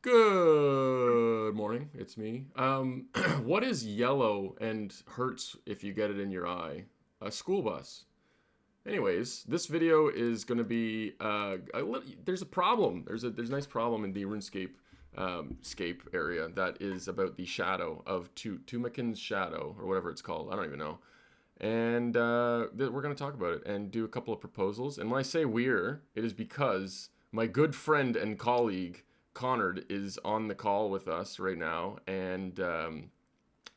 Good morning. It's me. What is yellow and hurts if you get it in your eye? A school bus. Anyways, this video is going to be there's a problem. There's a nice problem in the RuneScape scape area that is about the shadow of Tumakin's shadow or whatever it's called. I don't even know. And we're going to talk about it and do a couple of proposals. And when I say we're, it is because my good friend and colleague Connard is on the call with us right now. And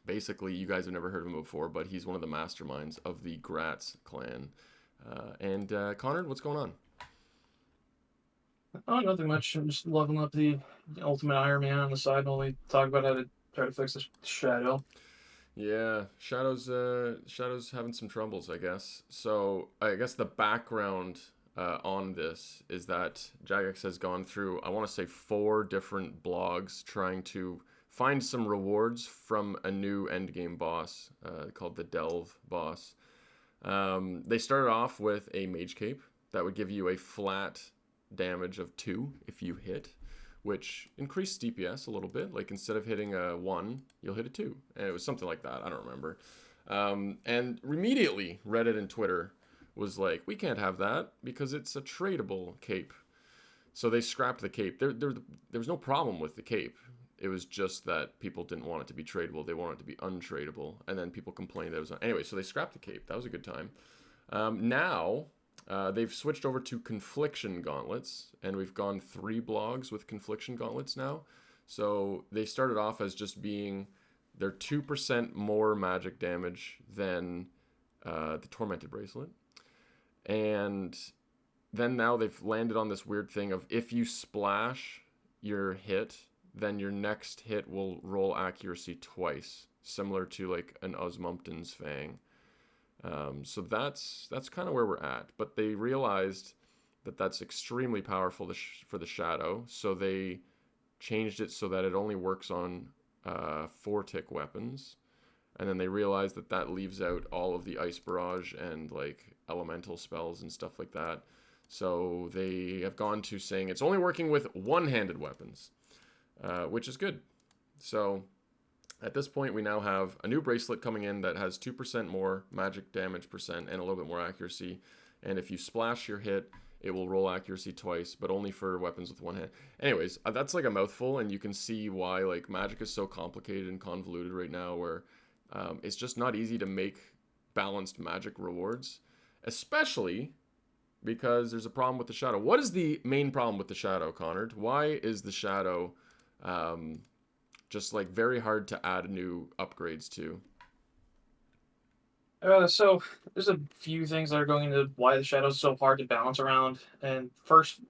basically, you guys have never heard of him before, but he's one of the masterminds of the Gratz clan. Connard, what's going on? Oh, nothing much. I'm just leveling up the Ultimate Iron Man on the side while we talk about how to try to fix the shadow. Yeah, Shadow's having some troubles, I guess. So I guess the background on this is that Jagex has gone through, I want to say, four different blogs trying to find some rewards from a new endgame boss called the Delve boss. They started off with a Mage Cape that would give you a flat damage of 2 if you hit, which increased DPS a little bit. Like instead of hitting a 1, you'll hit a 2. And it was something like that. I don't remember. And immediately, Reddit and Twitter was like, we can't have that because it's a tradable cape. So they scrapped the cape. There was no problem with the cape. It was just that people didn't want it to be tradable. They wanted it to be untradeable. And then people complained that it was... Anyway, so they scrapped the cape. That was a good time. Now, they've switched over to Confliction Gauntlets. And we've gone 3 blogs with Confliction Gauntlets now. So they started off as just being... They're 2% more magic damage than the Tormented Bracelet. And then now they've landed on this weird thing of if you splash your hit, then your next hit will roll accuracy twice, similar to like an Osmumpton's Fang. So that's kind of where we're at. But they realized that that's extremely powerful for the shadow, so they changed it so that it only works on 4-tick weapons. And then they realized that that leaves out all of the ice barrage and like elemental spells and stuff like that. So they have gone to saying it's only working with one-handed weapons, which is good. So at this point, we now have a new bracelet coming in that has 2% more magic damage percent and a little bit more accuracy. And if you splash your hit, it will roll accuracy twice, but only for weapons with one hand. Anyways, that's like a mouthful, and you can see why like magic is so complicated and convoluted right now, where it's just not easy to make balanced magic rewards, especially because there's a problem with the shadow. What is the main problem with the shadow, Connor? Why is the shadow um, just like very hard to add new upgrades to? So there's a few things that are going into why the shadow's so hard to balance around. And first,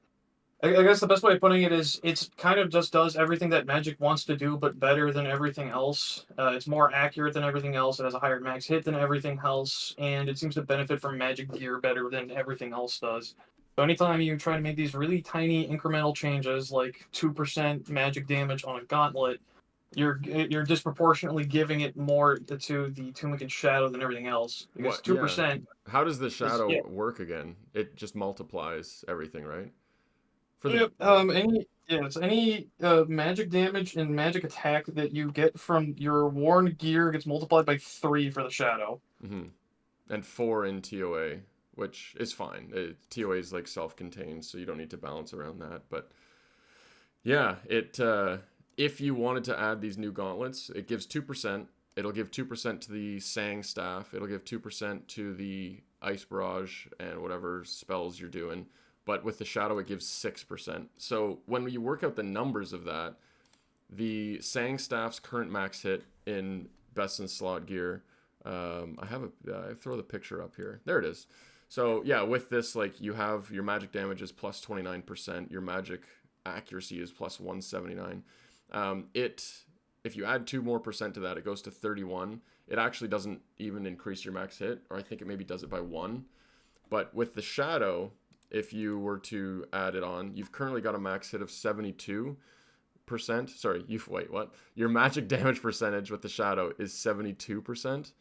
I guess the best way of putting it is it's kind of just does everything that Magic wants to do, but better than everything else. It's more accurate than everything else. It has a higher max hit than everything else, and it seems to benefit from Magic gear better than everything else does. So anytime you try to make these really tiny incremental changes, like 2% magic damage on a gauntlet, you're disproportionately giving it more to the Tunic and Shadow than everything else because What? two Yeah. percent How does the is shadow yeah. work again? It just multiplies everything, right? For the Yep. yeah. Any magic damage and magic attack that you get from your worn gear gets multiplied by 3 for the shadow. Hmm. And 4 in TOA, which is fine. TOA is like self-contained, so you don't need to balance around that. But yeah, it if you wanted to add these new gauntlets, it gives 2%. It'll give 2% to the Sang staff. It'll give 2% to the Ice Barrage and whatever spells you're doing. But with the Shadow, it gives 6%. So when you work out the numbers of that, the Sang staff's current max hit in Best in Slot gear. I throw the picture up here. There it is. So yeah, with this, like you have your magic damage is plus 29%. Your magic accuracy is plus 179. It if you add 2% more to that, it goes to 31. It actually doesn't even increase your max hit, or I think it maybe does it by 1. But with the shadow, if you were to add it on, you've currently got a max hit of 72%. Sorry, you wait, what? Your magic damage percentage with the shadow is 72%.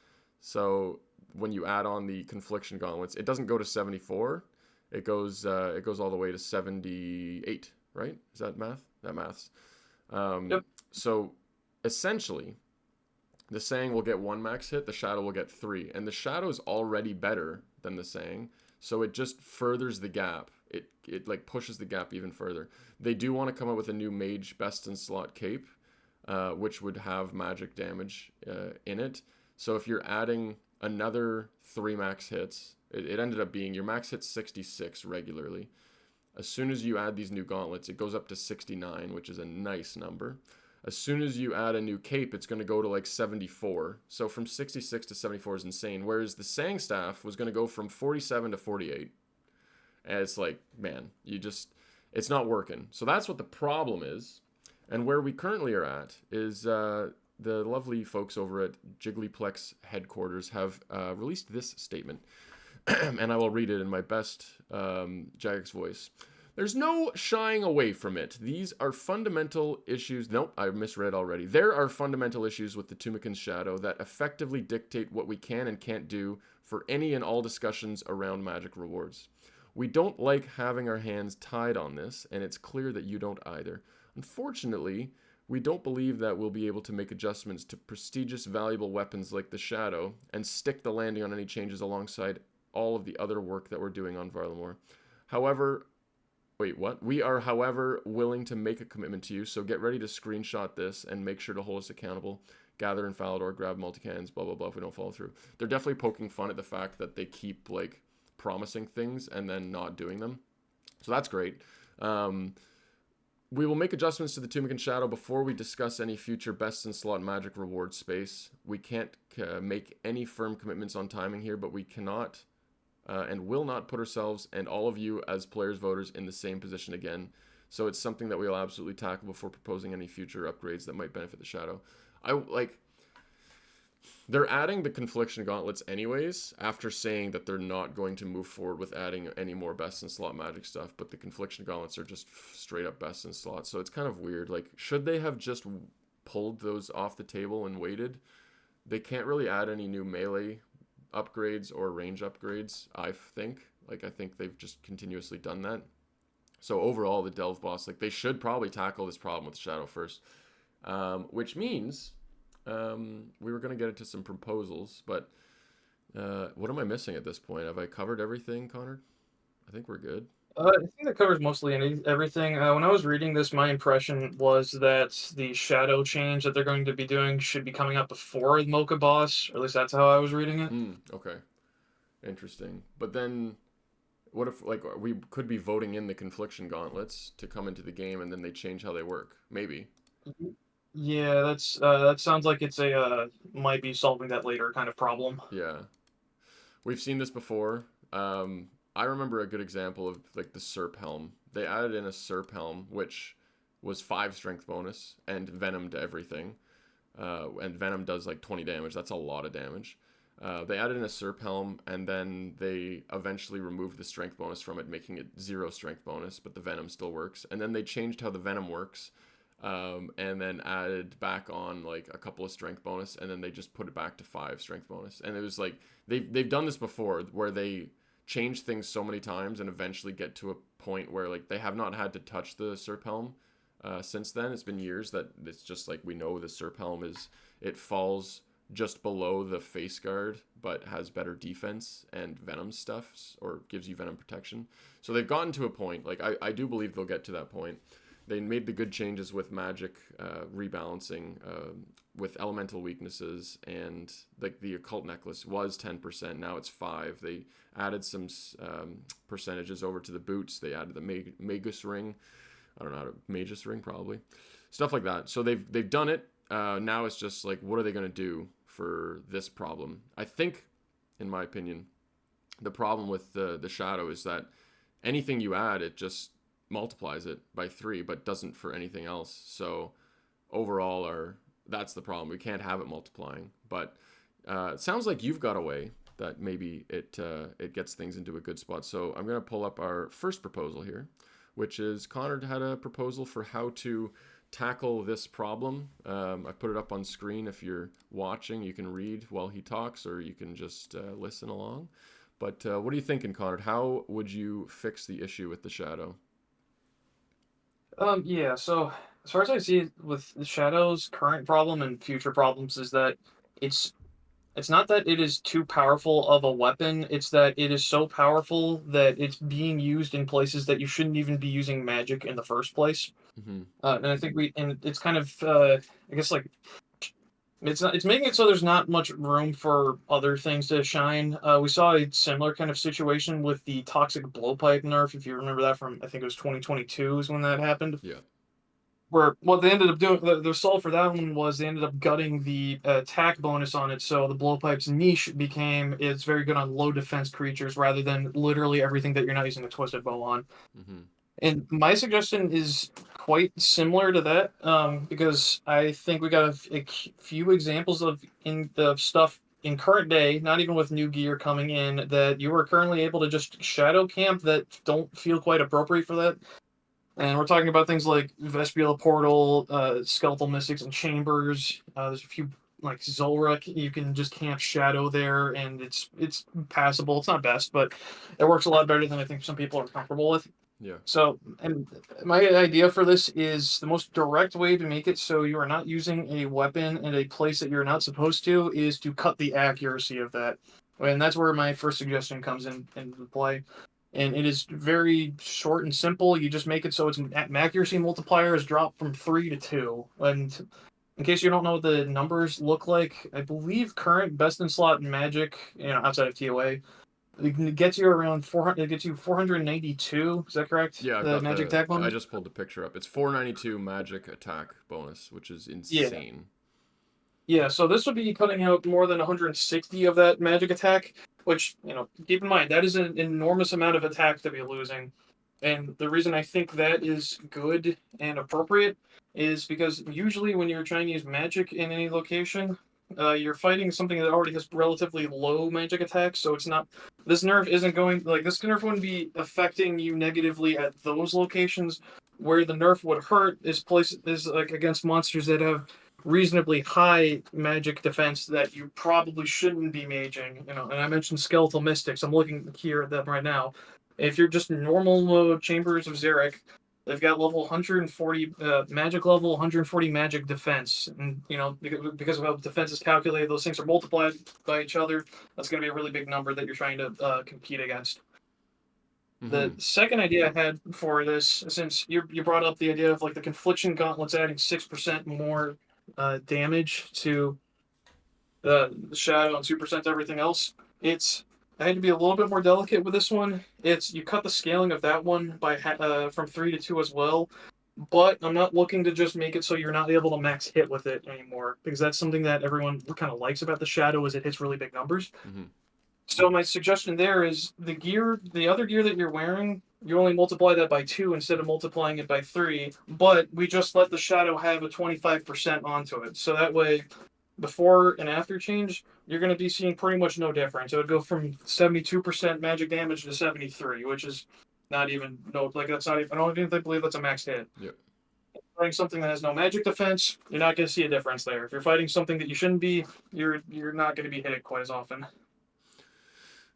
So when you add on the confliction gauntlets, it doesn't go to 74. It goes all the way to 78, right? Is that math? That maths. Um, Yep. so essentially, the Sang will get one max hit, the Shadow will get three, and the Shadow is already better than the Sang, so it just furthers the gap. It like pushes the gap even further. They do want to come up with a new Mage best in slot cape, which would have magic damage in it. So if you're adding another three max hits, it ended up being your max hits 66 regularly. As soon as you add these new gauntlets, it goes up to 69, which is a nice number. As soon as you add a new cape, it's going to go to like 74. So from 66 to 74 is insane. Whereas the Sang staff was going to go from 47 to 48. And it's like, man, it's not working. So that's what the problem is. And where we currently are at is the lovely folks over at Jigglyplex headquarters have released this statement. And I will read it in my best Jagex voice. There's no shying away from it. These are fundamental issues. Nope, I misread already. There are fundamental issues with the Tumikin's Shadow that effectively dictate what we can and can't do for any and all discussions around magic rewards. We don't like having our hands tied on this, and it's clear that you don't either. Unfortunately, we don't believe that we'll be able to make adjustments to prestigious, valuable weapons like the Shadow and stick the landing on any changes alongside all of the other work that we're doing on Varlamore. However, wait, what? We are, however, willing to make a commitment to you, so get ready to screenshot this and make sure to hold us accountable. Gather in Falador, grab multicans, blah, blah, blah, if we don't follow through. They're definitely poking fun at the fact that they keep, like, promising things and then not doing them. So that's great. We will make adjustments to the Tumikin Shadow before we discuss any future best in slot magic reward space. We can't make any firm commitments on timing here, but we cannot and will not put ourselves and all of you as players voters in the same position again. So it's something that we will absolutely tackle before proposing any future upgrades that might benefit the Shadow. They're adding the Confliction Gauntlets anyways, after saying that they're not going to move forward with adding any more best in slot magic stuff, but the Confliction Gauntlets are just straight up best in slot. So it's kind of weird. Like, should they have just pulled those off the table and waited? They can't really add any new melee upgrades or range upgrades, I think. Like, I think they've just continuously done that. So overall, the Delve boss, like, they should probably tackle this problem with Shadow first. Which means we were going to get into some proposals, but what am I missing at this point? Have I covered everything, Connor? I think we're good. I think that covers mostly everything. When I was reading this, my impression was that the shadow change that they're going to be doing should be coming up before the Mocha boss, or at least that's how I was reading it. Okay. Interesting. But then what if, like, we could be voting in the Confliction Gauntlets to come into the game and then they change how they work? Maybe. Yeah, that sounds like it's a might be solving that later kind of problem. Yeah. We've seen this before. I remember a good example of, like, the Serp Helm. They added in a Serp Helm, which was 5 strength bonus and Venom to everything. And Venom does like 20 damage. That's a lot of damage. They added in a Serp Helm, and then they eventually removed the strength bonus from it, making it 0 strength bonus, but the Venom still works. And then they changed how the Venom works, and then added back on like a couple of strength bonus, and then they just put it back to 5 strength bonus. And it was like they've done this before, where they change things so many times and eventually get to a point where like they have not had to touch the Serp Helm since then. It's been years that it's just like we know the Serp Helm it falls just below the face guard, but has better defense and venom stuff, or gives you venom protection. So they've gotten to a point, like I do believe they'll get to that point. They made the good changes with magic rebalancing, with elemental weaknesses, and like the occult necklace was 10%, now it's 5. They added some percentages over to the boots. They added the magus ring. I don't know how to magus ring, probably stuff like that. So they've done it. Now it's just like, what are they going to do for this problem? I think, in my opinion, the problem with the shadow is that anything you add, it just multiplies it by 3, but doesn't for anything else. So overall, that's the problem. We can't have it multiplying. But it sounds like you've got a way that maybe it gets things into a good spot. So I'm going to pull up our first proposal here, which is Connor had a proposal for how to tackle this problem. I put it up on screen. If you're watching, you can read while he talks, or you can just listen along. But what are you thinking, Connor? How would you fix the issue with the shadow? Yeah, so as far as I see it with the Shadow's current problem and future problems is that it's it's not that it is too powerful of a weapon, it's that it is so powerful that it's being used in places that you shouldn't even be using magic in the first place. Mm-hmm. And I think it's kind of, I guess like it's making it so there's not much room for other things to shine. We saw a similar kind of situation with the toxic blowpipe nerf, if you remember that from I think it was 2022 is when that happened. Yeah. Where what they ended up doing, the solve for that one was they ended up gutting the attack bonus on it, so the blowpipe's niche became it's very good on low defense creatures rather than literally everything that you're not using a twisted bow on. Mm-hmm. And my suggestion is quite similar to that, because I think we got a few examples of in the stuff in current day, not even with new gear coming in, that you are currently able to just shadow camp that don't feel quite appropriate for that. And we're talking about things like Vespula Portal, Skeletal Mystics, and Chambers. There's a few like Zolrik. You can just camp Shadow there, and it's passable. It's not best, but it works a lot better than I think some people are comfortable with. Yeah. So, and my idea for this is the most direct way to make it so you are not using a weapon in a place that you're not supposed to is to cut the accuracy of that. And that's where my first suggestion comes in into play. And it is very short and simple. You just make it so its accuracy multiplier is dropped from 3 to 2. And in case you don't know what the numbers look like, I believe current best in slot in Magic, outside of TOA, it gets you around 400. It gets you 492. Is that correct? Yeah, I've The got Magic attack I bonus. just pulled the picture up. It's 492 magic attack bonus, which is Yeah, insane. yeah. So this would be cutting out more than 160 of that Magic attack. Which keep in mind that is an enormous amount of attack to be losing. And the reason I think that is good and appropriate is because usually when you're trying to use magic in any location, you're fighting something that already has relatively low magic attack. So it's not this nerf isn't going like this nerf wouldn't be affecting you negatively at those locations. Where the nerf would hurt is like against monsters that have reasonably high magic defense that you probably shouldn't be maging. And I mentioned skeletal mystics. I'm looking here at them right now. If you're just normal mode Chambers of Xeric, they've got level 140 magic level, 140 magic defense, and because of how defense is calculated, those things are multiplied by each other. That's going to be a really big number that you're trying to compete against. Mm-hmm. The second idea I had for this, since you brought up the idea of like the confliction gauntlets adding 6% more damage to the shadow and 2% to everything else, it's I had to be a little bit more delicate with this one. It's you cut the scaling of that one by from 3 to 2 as well, but I'm not looking to just make it so you're not able to max hit with it anymore because that's something that everyone kind of likes about the shadow is it hits really big numbers. Mm-hmm. So my suggestion there is the other gear that you're wearing, you only multiply that by 2 instead of multiplying it by 3, but we just let the shadow have a 25% onto it. So that way, before and after change, you're going to be seeing pretty much no difference. It would go from 72% magic damage to 73, which is not even, no, like that's not even, I don't even believe that's a max hit. Yep. Fighting something that has no magic defense, you're not going to see a difference there. If you're fighting something that you shouldn't be, you're not going to be hit it quite as often.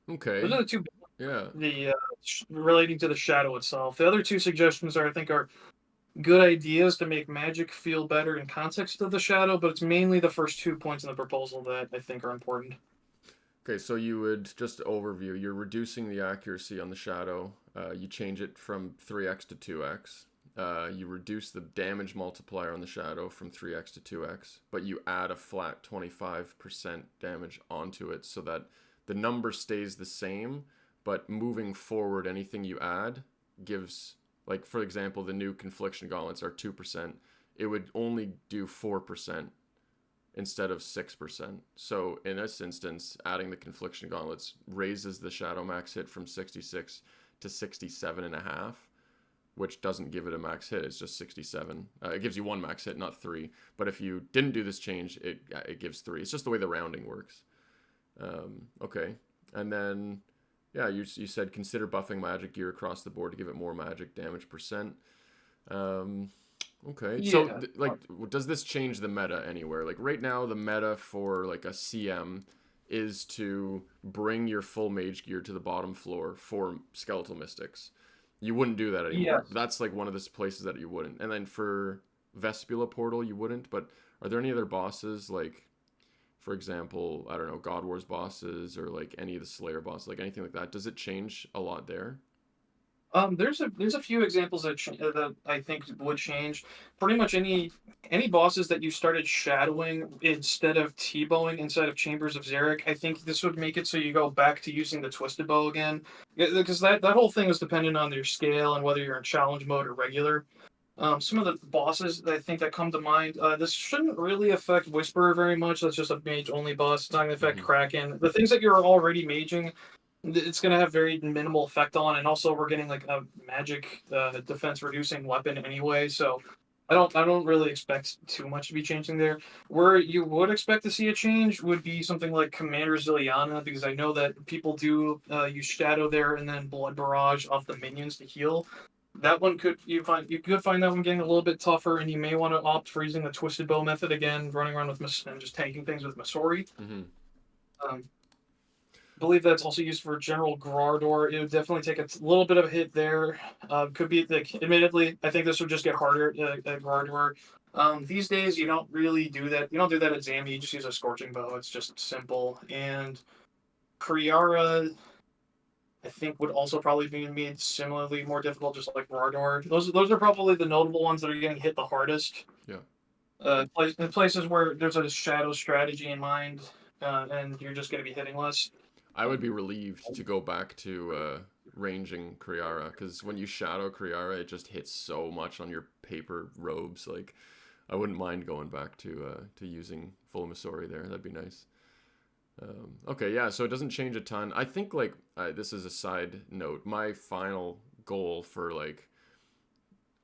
Those Okay. are the two Yeah. the relating to the shadow itself. The other two suggestions I think are good ideas to make magic feel better in context of the shadow, but it's mainly the first 2 points in the proposal that I think are important. Okay, so you would just overview. You're reducing the accuracy on the shadow. You change it from 3x to 2x. You reduce the damage multiplier on the shadow from 3x to 2x, but you add a flat 25% damage onto it so that the number stays the same, but moving forward, anything you add gives, like, for example, the new confliction gauntlets are 2%. It would only do 4% instead of 6%. So in this instance, adding the confliction gauntlets raises the shadow max hit from 66 to 67 and a half, which doesn't give it a max hit. It's just 67. It gives you one max hit, not 3. But if you didn't do this change, it gives 3. It's just the way the rounding works. Okay. And then, yeah, you said consider buffing magic gear across the board to give it more magic damage percent. Okay. So, Yeah. like, does this change the meta anywhere? Like, right now, the meta for, like, a CM is to bring your full mage gear to the bottom floor for skeletal mystics. You wouldn't do that anymore. Yes. That's, like, one of the places that you wouldn't. And then for Vespula portal you wouldn't, but are there any other bosses like, for example, I don't know, God Wars bosses or like any of the Slayer bosses, like anything like that? Does it change a lot there? There's a few examples that I think would change. Pretty much any bosses that you started shadowing instead of T-bowing inside of Chambers of Xeric, I think this would make it so you go back to using the Twisted Bow again, because that whole thing is dependent on your scale and whether you're in challenge mode or regular. Some of the bosses that I think that come to mind, this shouldn't really affect Whisperer very much. That's just a mage only boss. It's not going to affect Mm-hmm. Kraken. The things that you're already maging, it's going to have very minimal effect on. And also, we're getting like a magic defense reducing weapon anyway. So I don't really expect too much to be changing there. Where you would expect to see a change would be something like Commander Ziliana, because I know that people do use Shadow there and then Blood Barrage off the minions to heal. That one you could find that one getting a little bit tougher, and you may want to opt for using the Twisted Bow method again, running around with and just tanking things with Masori. Mm-hmm. Um, I believe that's also used for General Grardor. It would definitely take a little bit of a hit there. Could be like, admittedly, I think this would just get harder at Grardor. These days, you don't really do that. You don't do that at Zami. You just use a Scorching Bow. It's just simple. And Kriara, I think, would also probably be made similarly more difficult, just like Rardor. Those are probably the notable ones that are getting hit the hardest. Yeah. In places where there's a shadow strategy in mind, and you're just going to be hitting less. I would be relieved to go back to ranging Kriara, because when you shadow Kriara, it just hits so much on your paper robes. Like, I wouldn't mind going back to using full Misori there. That'd be nice. Okay, yeah, so it doesn't change a ton. I think, like, this is a side note. My final goal for, like,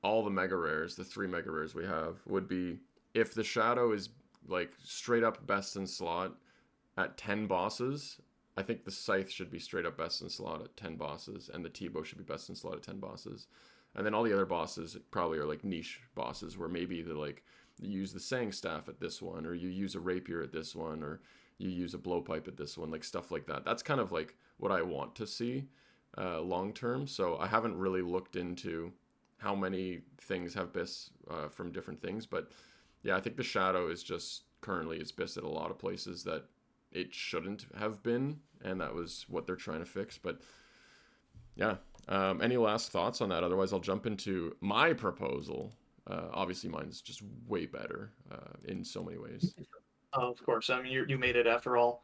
all the mega rares, the 3 mega rares we have, would be if the shadow is, like, straight up best in slot at 10 bosses, I think the Scythe should be straight up best in slot at 10 bosses, and the T-Bow should be best in slot at 10 bosses. And then all the other bosses probably are, like, niche bosses, where maybe the, like, you use the Sang Staff at this one, or you use a Rapier at this one, or you use a blowpipe at this one, like stuff like that. That's kind of like what I want to see long term. So I haven't really looked into how many things have bis from different things, but yeah, I think the shadow is just currently is bis at a lot of places that it shouldn't have been, and that was what they're trying to fix. But yeah, any last thoughts on that? Otherwise, I'll jump into my proposal. Obviously, mine's just way better in so many ways. Of course. I mean, you made it after all.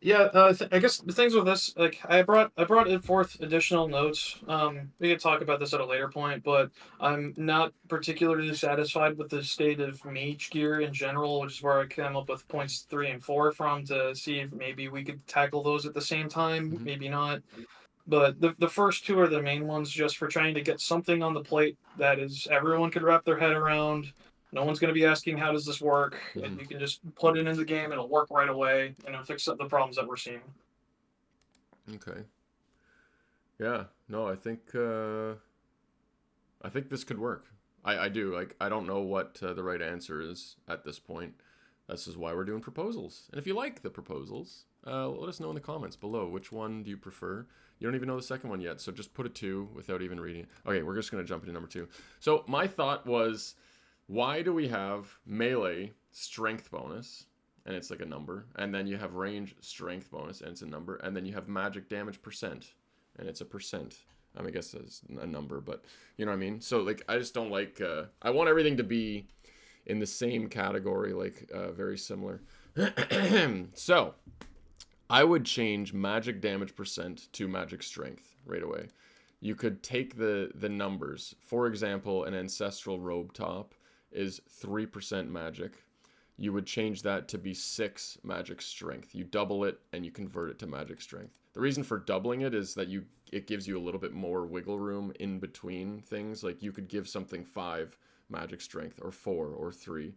Yeah. I guess the things with this, like, I brought in forth additional notes. We could talk about this at a later point, but I'm not particularly satisfied with the state of mage gear in general, which is where I came up with points 3 and 4 from to see if maybe we could tackle those at the same time. Mm-hmm. Maybe not. But the first two are the main ones, just for trying to get something on the plate that is everyone could wrap their head around. No one's going to be asking how does this work, and you can just put it in the game. It'll work right away, and it'll fix up the problems that we're seeing. Okay. Yeah. No, I think this could work. I do. Like, I don't know what the right answer is at this point. This is why we're doing proposals. And if you like the proposals, let us know in the comments below. Which one do you prefer? You don't even know the second one yet, so just put a 2 without even reading it. Okay, we're just going to jump into number 2. So my thought was, why do we have melee strength bonus, and it's like a number, and then you have range strength bonus, and it's a number, and then you have magic damage percent, and it's a percent. I mean, I guess it's a number, but you know what I mean? So, like, I just don't like, I want everything to be in the same category, like, very similar. So, I would change magic damage percent to magic strength right away. You could take the numbers. For example, an ancestral robe top is 3% magic. You would change that to be 6 magic strength. You double it and you convert it to magic strength. The reason for doubling it is that it gives you a little bit more wiggle room in between things. Like, you could give something 5 magic strength, or 4, or 3.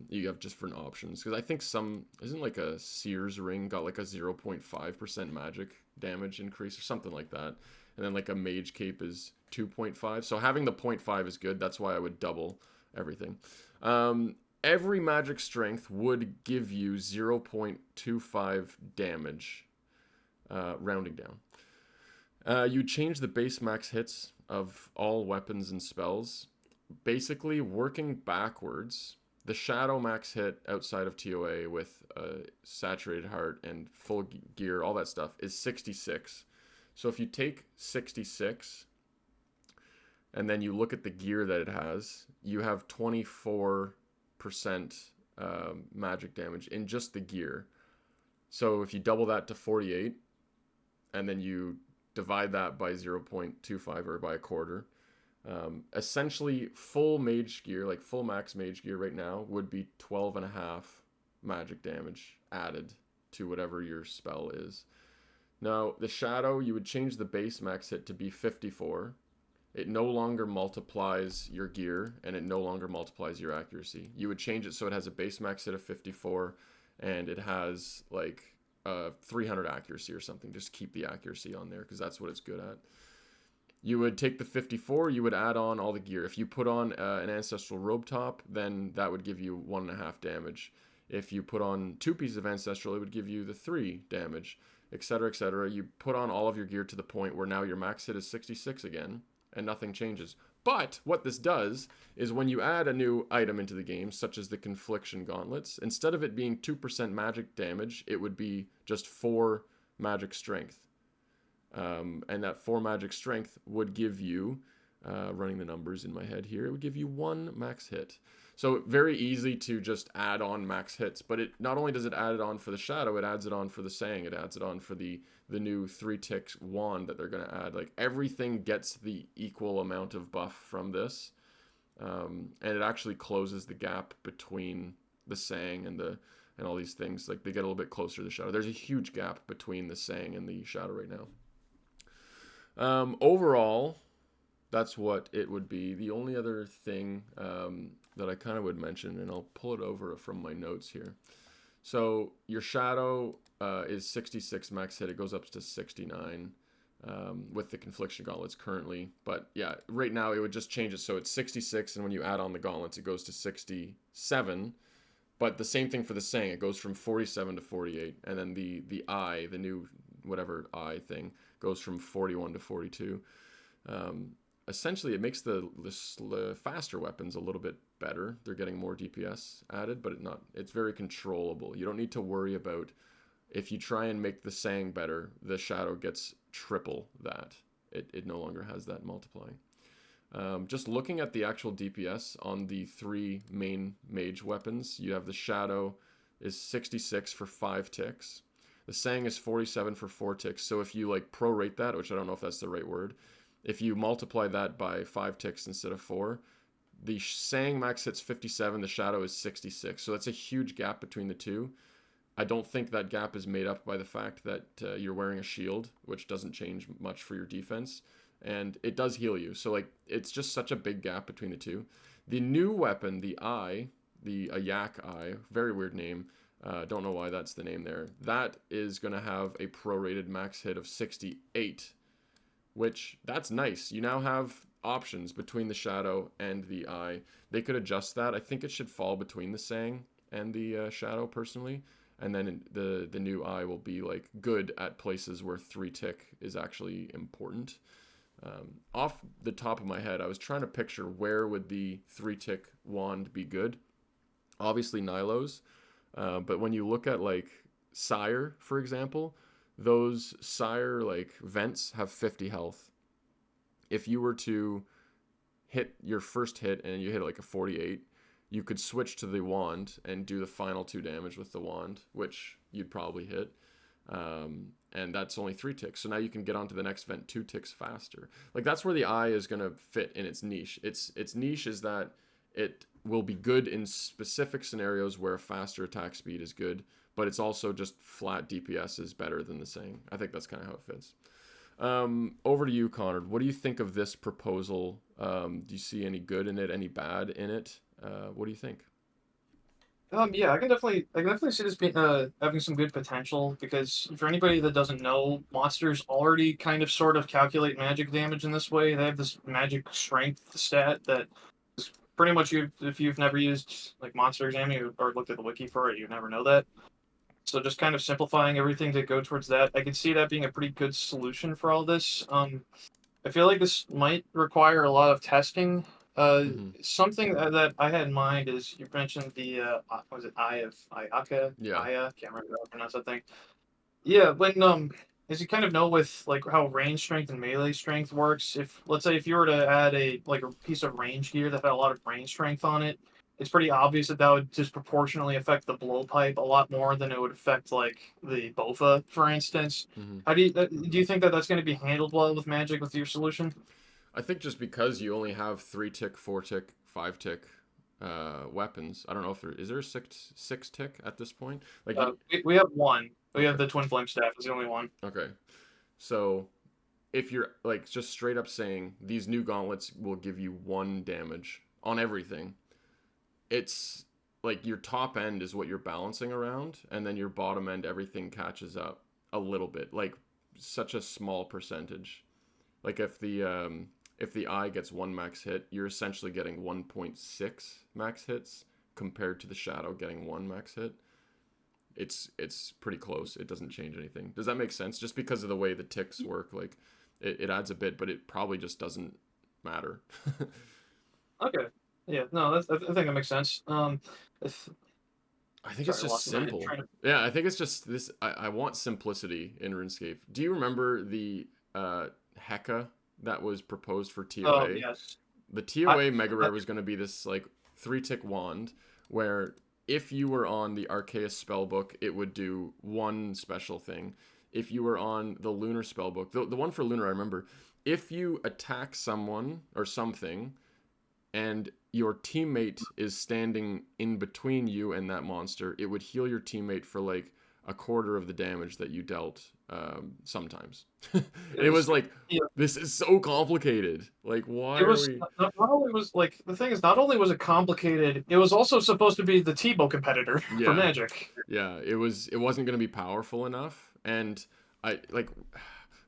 You have different options, because I think isn't like a Sears ring got like a 0.5% magic damage increase or something like that, and then like a mage cape is 2.5. So having the 0.5 is good. That's why I would double everything. Every magic strength would give you 0.25 damage, rounding down. You change the base max hits of all weapons and spells. basically working backwards, the Shadow max hit outside of TOA with saturated heart and full gear, all that stuff, is 66. So if you take 66 and then you look at the gear that it has, you have 24% magic damage in just the gear. So if you double that to 48 and then you divide that by 0.25 or by a quarter, essentially full mage gear, like full max mage gear right now, would be 12 and a half magic damage added to whatever your spell is. Now, the Shadow, you would change the base max hit to be 54. It no longer multiplies your gear, and it no longer multiplies your accuracy. You would change it so it has a base max hit of 54, and it has like 300 accuracy or something. Just keep the accuracy on there, because that's what it's good at. You would take the 54, you would add on all the gear. If you put on an Ancestral Robe Top, then that would give you 1.5 damage. If you put on 2 pieces of Ancestral, it would give you the 3 damage, etc., etc. You put on all of your gear to the point where now your max hit is 66 again, and nothing changes. But what this does is when you add a new item into the game, such as the Confliction Gauntlets, instead of it being 2% magic damage, it would be just 4 magic strength. And that 4 magic strength would give you, running the numbers in my head here, it would give you 1 max hit. So very easy to just add on max hits, but it not only does it add it on for the Shadow, it adds it on for the Sang, it adds it on for the new 3-tick wand that they're going to add. Like, everything gets the equal amount of buff from this, and it actually closes the gap between the Sang and all these things. Like, they get a little bit closer to the Shadow. There's a huge gap between the Sang and the Shadow right now. Overall, that's what it would be. The only other thing that I kind of would mention, and I'll pull it over from my notes here. So your Shadow is 66 max hit. It goes up to 69 with the Confliction Gauntlets currently. But yeah, right now it would just change it so it's 66, and when you add on the Gauntlets, it goes to 67. But the same thing for the Sang. It goes from 47 to 48. And then the Eye, the new whatever Eye thing, goes from 41 to 42. Essentially, it makes the faster weapons a little bit better. They're getting more DPS added, but it's very controllable. You don't need to worry about, if you try and make the Sang better, the Shadow gets triple that. It no longer has that multiplying. Just looking at the actual DPS on the 3 main mage weapons, you have the Shadow is 66 for 5 ticks. The Sang is 47 for 4 ticks. So if you like prorate that, which I don't know if that's the right word, if you multiply that by 5 ticks instead of 4, the Sang max hits 57, the Shadow is 66. So that's a huge gap between the two. I don't think that gap is made up by the fact that you're wearing a shield, which doesn't change much for your defense. And it does heal you. So like, it's just such a big gap between the two. The new weapon, the Eye, a Yak Eye, very weird name. Don't know why that's the name there. That is going to have a prorated max hit of 68, which, that's nice. You now have options between the Shadow and the Eye. They could adjust that. I think it should fall between the Sang and the Shadow, personally. And then the new Eye will be like good at places where 3-tick is actually important. Off the top of my head, I was trying to picture where would the 3-tick wand be good. Obviously Nilo's. But when you look at like Sire, for example, those Sire like vents have 50 health. If you were to hit your first hit and you hit like a 48, you could switch to the wand and do the final 2 damage with the wand, which you'd probably hit. And that's only 3 ticks. So now you can get onto the next vent 2 ticks faster. Like, that's where the Eye is going to fit in its niche. Its niche is that it will be good in specific scenarios where faster attack speed is good, but it's also just flat DPS is better than the Sang. I think that's kind of how it fits. Over to you, Conard. What do you think of this proposal? Do you see any good in it, any bad in it? What do you think? Yeah, I can definitely see this being having some good potential, because for anybody that doesn't know, monsters already kind of sort of calculate magic damage in this way. They have this magic strength stat that is pretty much, if you've never used like Monster Examiner or looked at the wiki for it, you never know that. So just kind of simplifying everything to go towards that, I can see that being a pretty good solution for all this. I feel like this might require a lot of testing, Mm-hmm. Something that I had in mind is you mentioned the was it Eye of Ayaka? Yeah. Aya, can't remember how to pronounce that thing. Yeah, when as you kind of know with like how range strength and melee strength works, if let's say if you were to add a like a piece of range gear that had a lot of range strength on it, it's pretty obvious that that would disproportionately affect the blowpipe a lot more than it would affect like the Bofa, for instance. Mm-hmm. How do you think that that's going to be handled well with Magic with your solution? I think just because you only have 3 tick, 4 tick, 5 tick weapons. I don't know if there is there a six tick at this point. Like you. We have one. We have Okay. the Twin Flame Staff. Is the only one. Okay. So if you're like just straight up saying these new gauntlets will give you 1 damage on everything, it's like your top end is what you're balancing around, and then your bottom end everything catches up a little bit, like such a small percentage. Like if the eye gets 1 max hit, you're essentially getting 1.6 max hits compared to the shadow getting 1 max hit. It's pretty close. It doesn't change anything. Does that make sense? Just because of the way the ticks work, like it adds a bit, but it probably just doesn't matter. Okay. Yeah. No, I think that makes sense. If, I think it's sorry, I just lost my simple. train of. Yeah, I think it's just this. I want simplicity in RuneScape. Do you remember the Heka that was proposed for Oh TOA? yes. The I, TOA Mega I Rare was going to be this like 3 tick wand where if you were on the Arceus spellbook, it would do one special thing. If you were on the Lunar spellbook, the one for Lunar, I remember, if you attack someone or something and your teammate is standing in between you and that monster, it would heal your teammate for like a quarter of the damage that you dealt sometimes. And it was is like, yeah. this is so complicated. Like, why It are was we? not only was like the thing is not only was it complicated, it was also supposed to be the Tebow competitor for Yeah, Magic. yeah. It wasn't gonna be powerful enough, and I like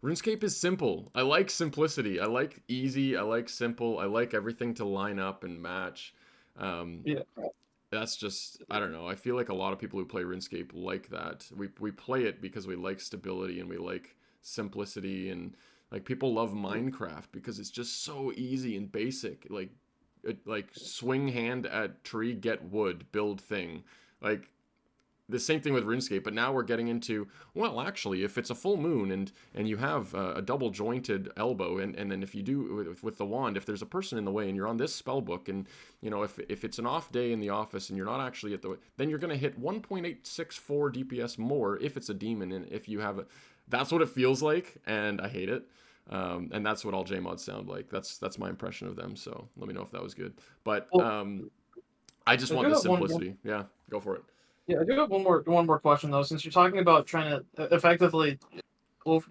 RuneScape is simple. I like simplicity. I like easy. I like simple. I like everything to line up and match. Um, Yeah. that's just I don't know. I feel like a lot of people who play RuneScape like that. We play it because we like stability and we like simplicity and like people love Minecraft because it's just so easy and basic. Like swing hand at tree, get wood, build thing. Like the same thing with RuneScape, but now we're getting into well, actually, if it's a full moon and you have a double jointed elbow, and then if you do with the wand, if there's a person in the way and you're on this spell book, and you know if it's an off day in the office and you're not actually at the, then you're gonna hit 1.864 DPS more if it's a demon, and if you have a, that's what it feels like, and I hate it. And that's what all JMods sound like. That's my impression of them. So let me know if that was good. But Well, I just I want do the have simplicity. Yeah, go for it. yeah, I do have one more question though. Since you're talking about trying to effectively over,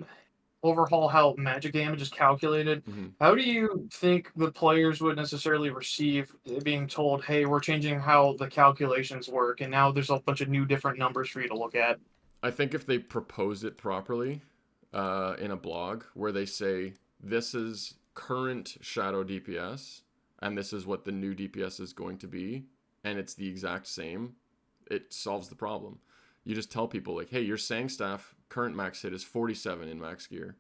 overhaul how magic damage is calculated, Mm-hmm. how do you think the players would necessarily receive being told, "Hey, we're changing how the calculations work, and now there's a bunch of new different numbers for you to look at"? I think if they propose it properly in a blog where they say this is current shadow DPS and this is what the new DPS is going to be, and it's the exact same, it solves the problem. You just tell people like, hey, your Sangstaff current max hit is 47 in max gear.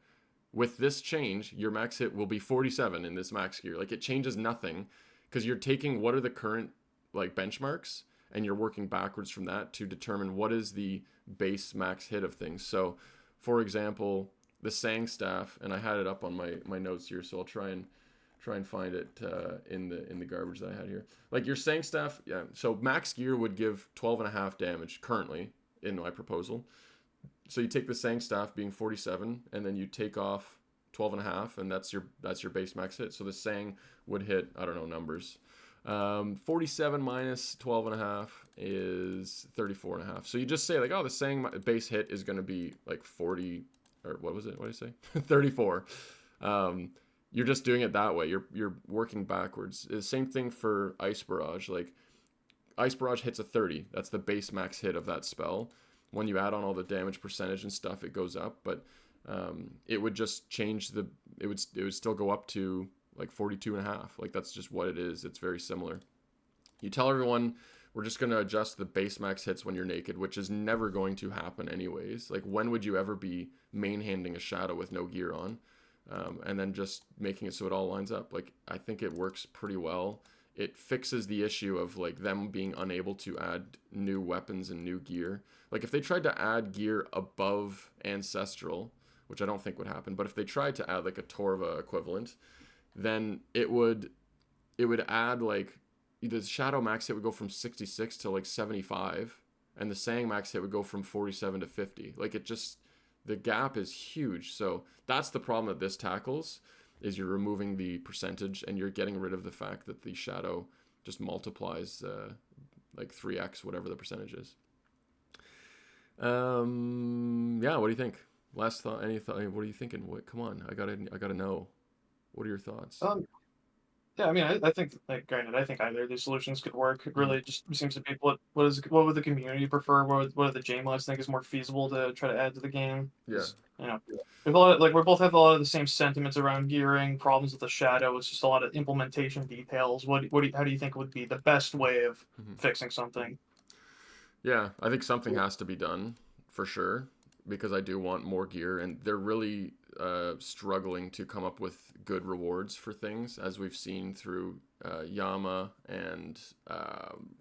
With this change, your max hit will be 47 in this max gear. Like it changes nothing because you're taking what are the current like benchmarks and you're working backwards from that to determine what is the base max hit of things. So, for example, the Sang staff, and I had it up on my notes here, so I'll try and find it in the garbage that I had here. Like your Sang staff, yeah. So max gear would give 12 and a half damage currently in my proposal. So you take the Sang staff being 47, and then you take off 12 and a half, and that's your base max hit. So the Sang would hit, I don't know numbers. 47 minus 12 and a half is 34 and a half. So you just say like, oh, the Sang base hit is going to be like 40, or what was it? What did I say? 34. You're just doing it that way. You're working backwards. The same thing for Ice Barrage. Like Ice Barrage hits a 30. That's the base max hit of that spell. When you add on all the damage percentage and stuff, it goes up. But it would just change the. It would still go up to like 42 and a half. Like that's just what it is. It's very similar. You tell everyone we're just going to adjust the base max hits when you're naked, which is never going to happen anyways. Like when would you ever be main handing a shadow with no gear on? and then just making it so it all lines up. Like I think it works pretty well. It fixes the issue of like them being unable to add new weapons and new gear. Like if they tried to add gear above ancestral, which I don't think would happen, but if they tried to add like a Torva equivalent, then it would add like the Shadow max hit would go from 66 to like 75, and the Sang max hit would go from 47 to 50. Like it just, the gap is huge. So that's the problem that this tackles, is you're removing the percentage and you're getting rid of the fact that the Shadow just multiplies like 3x whatever the percentage is. Yeah, what do you think? Last thought, any thought? What are you thinking? What? Come on, I gotta know. What are your thoughts? Um, yeah, I mean, I think, like, granted, I think either of these solutions could work. It Mm-hmm. really just seems to be what would the community prefer? What do the J-mods think is more feasible to try to add to the game? Yeah. Because we a lot of, like we both have a lot of the same sentiments around gearing, problems with the shadow. It's just a lot of implementation details. How do you think would be the best way of Mm-hmm. fixing something? Yeah, I think something has to be done for sure, because I do want more gear, and they're really struggling to come up with good rewards for things, as we've seen through Yama and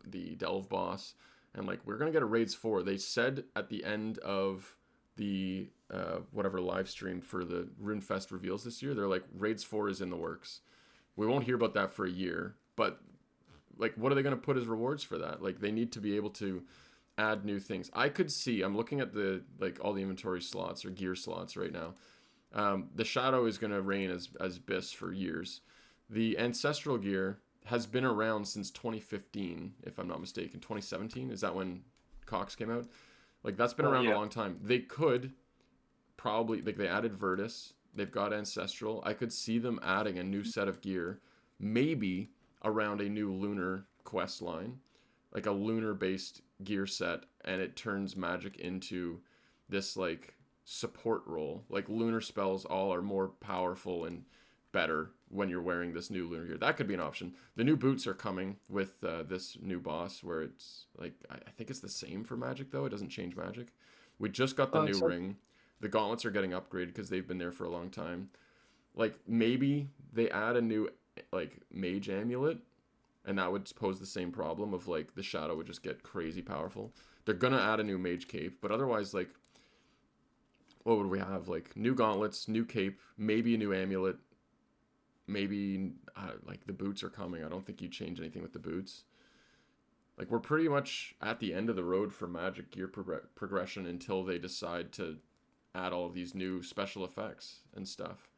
the Delve boss. And like, we're gonna get a Raids 4. They said at the end of the whatever live stream for the RuneFest reveals this year, they're like, Raids 4 is in the works. We won't hear about that for a year, but like, what are they gonna put as rewards for that? Like, they need to be able to add new things. I could see. I'm looking at the like all the inventory slots or gear slots right now. The Shadow is going to reign as BIS for years. The Ancestral gear has been around since 2015, if I'm not mistaken. 2017, is that when Cox came out? Like that's been around a Yeah. long time. They could probably, like, they added Virtus. They've got Ancestral. I could see them adding a new set of gear, maybe around a new lunar quest line, like a lunar based gear set, and it turns magic into this like support role. Like lunar spells all are more powerful and better when you're wearing this new lunar gear. That could be an option. The new boots are coming with this new boss, where it's like, I think it's the same for magic though. It doesn't change magic. We just got the new So ring. The gauntlets are getting upgraded because they've been there for a long time. Like maybe they add a new like mage amulet, and that would pose the same problem of like the shadow would just get crazy powerful. They're gonna add a new mage cape, but otherwise, like, what would we have? Like new gauntlets, new cape, maybe a new amulet, maybe like the boots are coming. I don't think you change anything with the boots. Like we're pretty much at the end of the road for magic gear progression until they decide to add all of these new special effects and stuff.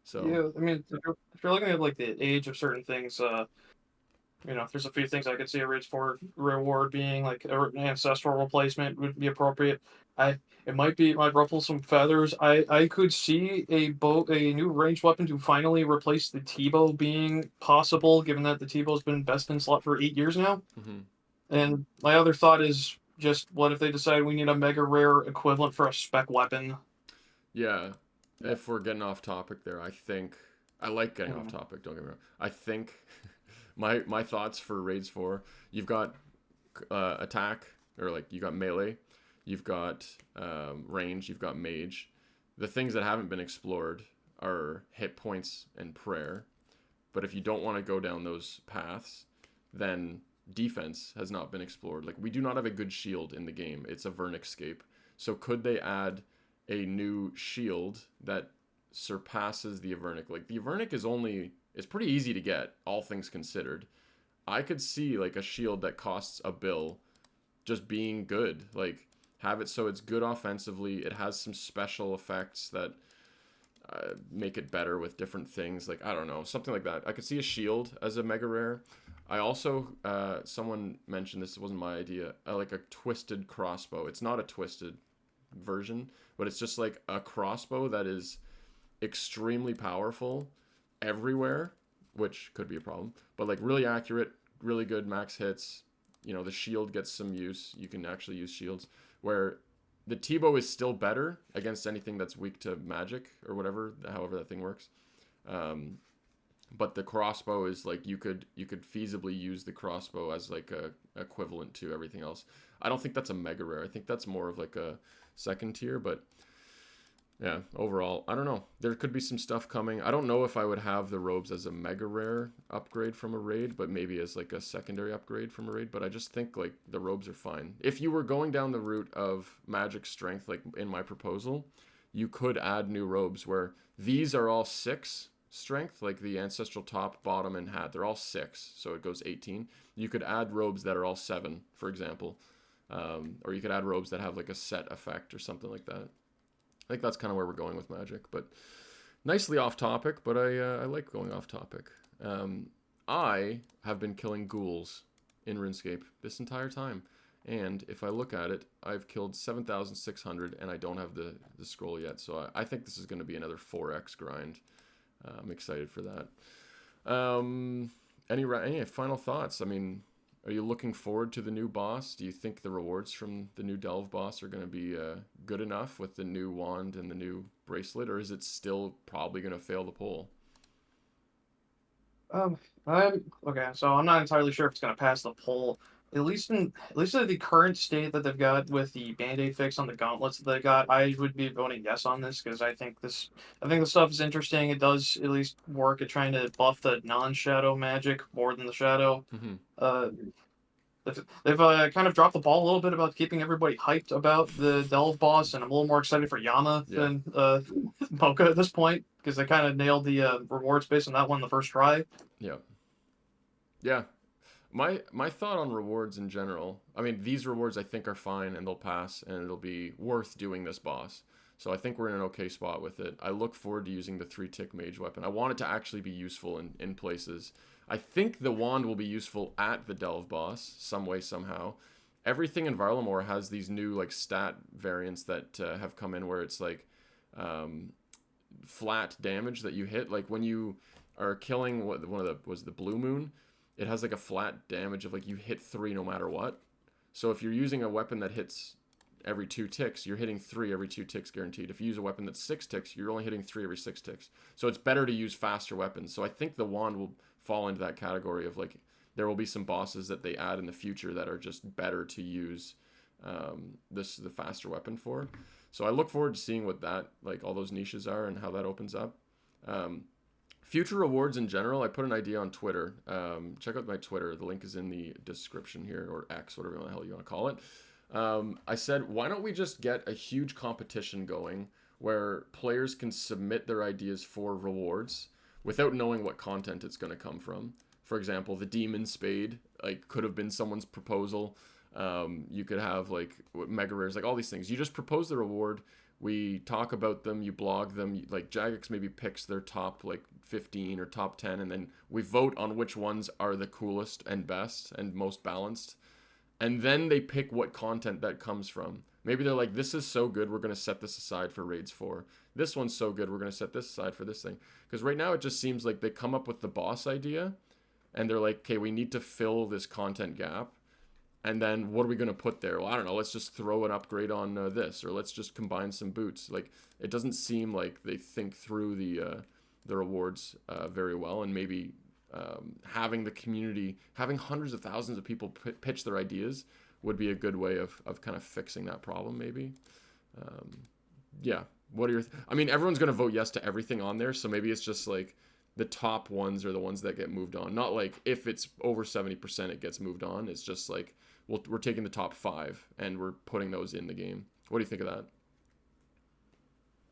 So yeah, I mean, if you're looking at like the age of certain things, there's a few things I could see a Rage 4 reward being like an ancestral replacement would be appropriate. I it might ruffle some feathers. I could see a new ranged weapon to finally replace the T-bow being possible, given that the T-bow's been best in slot for 8 years now. mhm. And my other thought is just what if they decide we need a mega rare equivalent for a spec weapon? Yeah, if we're getting off topic there, I think I like getting off Mm. topic. Don't get me wrong. I think my thoughts for raids 4. You've got attack, or like you got melee, you've got range, you've got mage. The things that haven't been explored are hit points and prayer. But if you don't want to go down those paths, then defense has not been explored. Like we do not have a good shield in the game. It's a Vernixscape. So could they add a new shield that surpasses the Avernic? Like the Avernic is only, it's pretty easy to get, all things considered. I could see like a shield that costs a bill just being good. Like have it so it's good offensively. It has some special effects that make it better with different things. Like I don't know, something like that. I could see a shield as a mega rare. I also someone mentioned this. It wasn't my idea. Like a twisted crossbow. It's not a twisted version, but it's just like a crossbow that is extremely powerful everywhere, which could be a problem. But like really accurate, really good max hits. You know, the shield gets some use. You can actually use shields. Where the T-bow is still better against anything that's weak to magic or whatever, however that thing works. Um, but the crossbow is like you could feasibly use the crossbow as like a equivalent to everything else. I don't think that's a mega rare. I think that's more of like a second tier. But Yeah, overall, I don't know. There could be some stuff coming. I don't know if I would have the robes as a mega rare upgrade from a raid, but maybe as like a secondary upgrade from a raid. But I just think like the robes are fine. If you were going down the route of magic strength, like in my proposal, you could add new robes where these are all 6 strength, like the ancestral top, bottom, and hat. They're all 6, so it goes 18. You could add robes that are all 7, for example. Or you could add robes that have like a set effect or something like that. I think that's kind of where we're going with magic, but nicely off topic. But I like going off topic. I have been killing ghouls in RuneScape this entire time, and if I look at it, I've killed 7,600, and I don't have the scroll yet. So I think this is going to be another 4x grind. I'm excited for that. Any final thoughts? I mean, are you looking forward to the new boss? Do you think the rewards from the new Delve boss are going to be good enough with the new wand and the new bracelet, or is it still probably going to fail the poll? I'm okay. So I'm not entirely sure if it's going to pass the poll. At least in the current state that they've got with the band-aid fix on the gauntlets that they got, I would be voting yes on this because I think the stuff is interesting. It does at least work at trying to buff the non-shadow magic more than the shadow. Mm-hmm. Uh, they've kind of dropped the ball a little bit about keeping everybody hyped about the Delve boss, and I'm a little more excited for Yama Yeah. than Mocha at this point because they kind of nailed the rewards based on that one the first try. Yeah. Yeah. My thought on rewards in general, I mean, these rewards I think are fine and they'll pass and it'll be worth doing this boss. So I think we're in an okay spot with it. I look forward to using the 3-tick mage weapon. I want it to actually be useful in places. I think the wand will be useful at the Delve boss, some way, somehow. Everything in Varlamore has these new like stat variants that have come in where it's like flat damage that you hit. Like when you are killing one of the was the blue moon, it has like a flat damage of like you hit 3 no matter what. So if you're using a weapon that hits every 2 ticks, you're hitting 3 every 2 ticks guaranteed. If you use a weapon that's 6 ticks, you're only hitting 3 every 6 ticks. So it's better to use faster weapons. So I think the wand will fall into that category of like there will be some bosses that they add in the future that are just better to use the faster weapon for. So I look forward to seeing what that like all those niches are and how that opens up. Future rewards in general, I put an idea on Twitter. Check out my Twitter. The link is in the description here, or X, whatever the hell you want to call it. I said, why don't we just get a huge competition going where players can submit their ideas for rewards without knowing what content it's going to come from. For example, the Demon Spade like could have been someone's proposal. You could have like mega rares, like all these things. You just propose the reward. We talk about them, you blog them, like Jagex maybe picks their top like 15 or top 10, and then we vote on which ones are the coolest and best and most balanced. And then they pick what content that comes from. Maybe they're like, this is so good, we're going to set this aside for Raids 4. This one's so good, we're going to set this aside for this thing. Because right now it just seems like they come up with the boss idea, and they're like, okay, we need to fill this content gap. And then what are we going to put there? Well, I don't know. Let's just throw an upgrade on this, or let's just combine some boots. Like it doesn't seem like they think through the rewards very well, and maybe having the community, having hundreds of thousands of people pitch their ideas would be a good way of kind of fixing that problem. Maybe, yeah. What are your? I mean, everyone's going to vote yes to everything on there, so maybe it's just like the top ones are the ones that get moved on. Not like if it's over 70%, it gets moved on. It's just like we're taking the top 5 and we're putting those in the game. What do you think of that?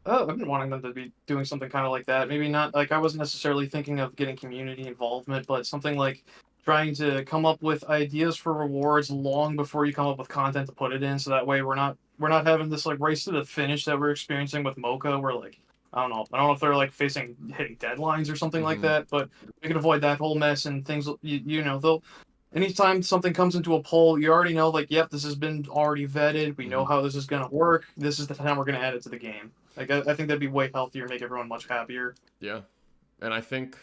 I've been wanting them to be doing something kind of like that. Maybe not like I wasn't necessarily thinking of getting community involvement, but something like trying to come up with ideas for rewards long before you come up with content to put it in. So that way we're not having this like race to the finish that we're experiencing with Mocha. Where like I don't know if they're like facing hitting deadlines or something like Mm-hmm. that, but we can avoid that whole mess and things. You know they'll anytime something comes into a poll, you already know, like, yep, this has been already vetted. We know Mm-hmm. how this is going to work. This is the time we're going to add it to the game. Like, I think that'd be way healthier, make everyone much happier. Yeah, and I think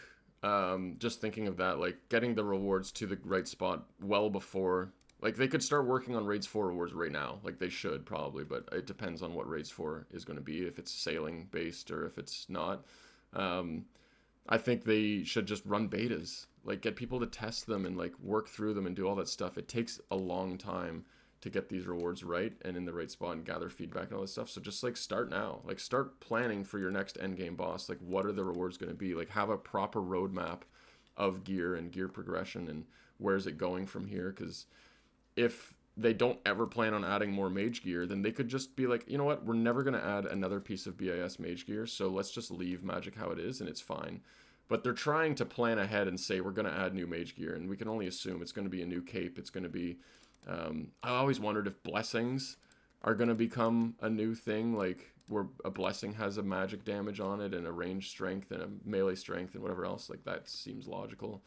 just thinking of that, like getting the rewards to the right spot well before, like they could start working on Raids 4 rewards right now. Like they should probably, but it depends on what Raids 4 is going to be, if it's sailing based or if it's not. Um, I think they should just run betas, like get people to test them and like work through them and do all that stuff. It takes a long time to get these rewards right and in the right spot and gather feedback and all this stuff. So just like start now, like start planning for your next end game boss. Like what are the rewards going to be? Like have a proper roadmap of gear and gear progression and where's it going from here. Because if they don't ever plan on adding more mage gear, then they could just be like, you know what, we're never going to add another piece of BIS mage gear, so let's just leave Magic how it is and it's fine. But they're trying to plan ahead and say we're going to add new mage gear, and we can only assume it's going to be a new cape. It's going to be I always wondered if blessings are going to become a new thing, like where a blessing has a magic damage on it and a range strength and a melee strength and whatever else. Like that seems logical.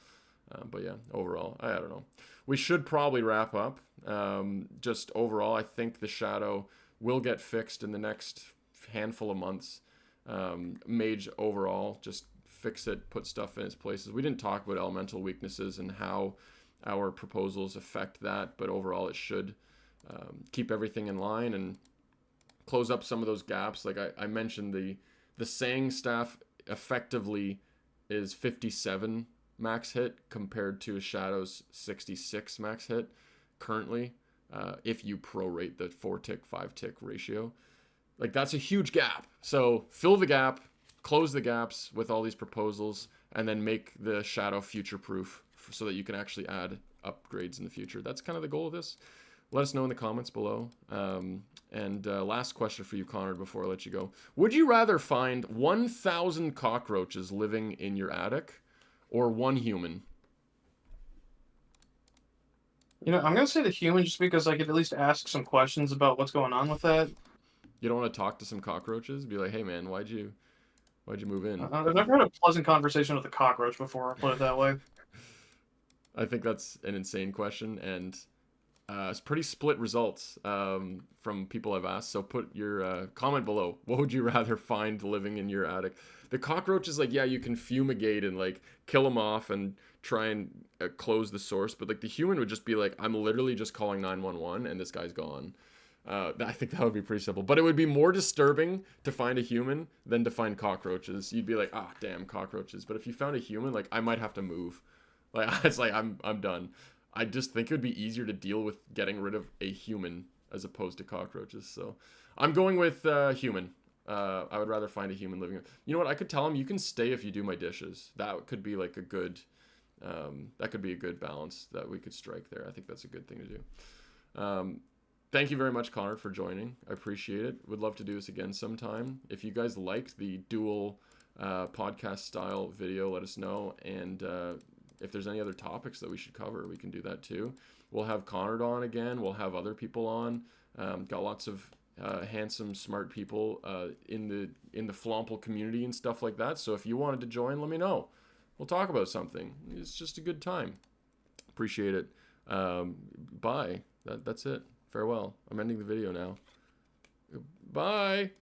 But yeah, overall, I don't know. We should probably wrap up. Just overall, I think the shadow will get fixed in the next handful of months. Mage overall, just fix it, put stuff in its places. We didn't talk about elemental weaknesses and how our proposals affect that, but overall it should keep everything in line and close up some of those gaps. Like I mentioned, the Sang staff effectively is 57 max hit compared to a Shadow's 66 max hit currently, if you prorate the 4-tick, 5-tick ratio. Like that's a huge gap. So fill the gap, close the gaps with all these proposals, and then make the Shadow future-proof so that you can actually add upgrades in the future. That's kind of the goal of this. Let us know in the comments below. And last question for you, Connor, before I let you go. Would you rather find 1,000 cockroaches living in your attic or one human? You know, I'm gonna say the human just because I could at least ask some questions about what's going on with that. You don't want to talk to some cockroaches? Be like, hey man, why'd you move in? I've never had a pleasant conversation with a cockroach before, put it that way. I think that's an insane question, and it's pretty split results from people I've asked. So put your comment below. What would you rather find living in your attic? The cockroaches, like, yeah, you can fumigate and like kill them off and try and close the source, but like the human would just be like, I'm literally just calling 911 and this guy's gone. I think that would be pretty simple, but it would be more disturbing to find a human than to find cockroaches. You'd be like, ah, damn cockroaches. But if you found a human, like I might have to move. Like it's like I'm done. I just think it would be easier to deal with getting rid of a human as opposed to cockroaches. So I'm going with human. I would rather find a human living. You know what? I could tell him you can stay if you do my dishes. That could be like a good. That could be a good balance that we could strike there. I think that's a good thing to do. Thank you very much, Connor, for joining. I appreciate it. Would love to do this again sometime. If you guys liked the dual podcast style video, let us know. And if there's any other topics that we should cover, we can do that too. We'll have Connard on again. We'll have other people on. Got lots of handsome, smart people in the Flomple community and stuff like that. So if you wanted to join, let me know. We'll talk about something. It's just a good time. Appreciate it. Bye. That's it. Farewell. I'm ending the video now. Bye.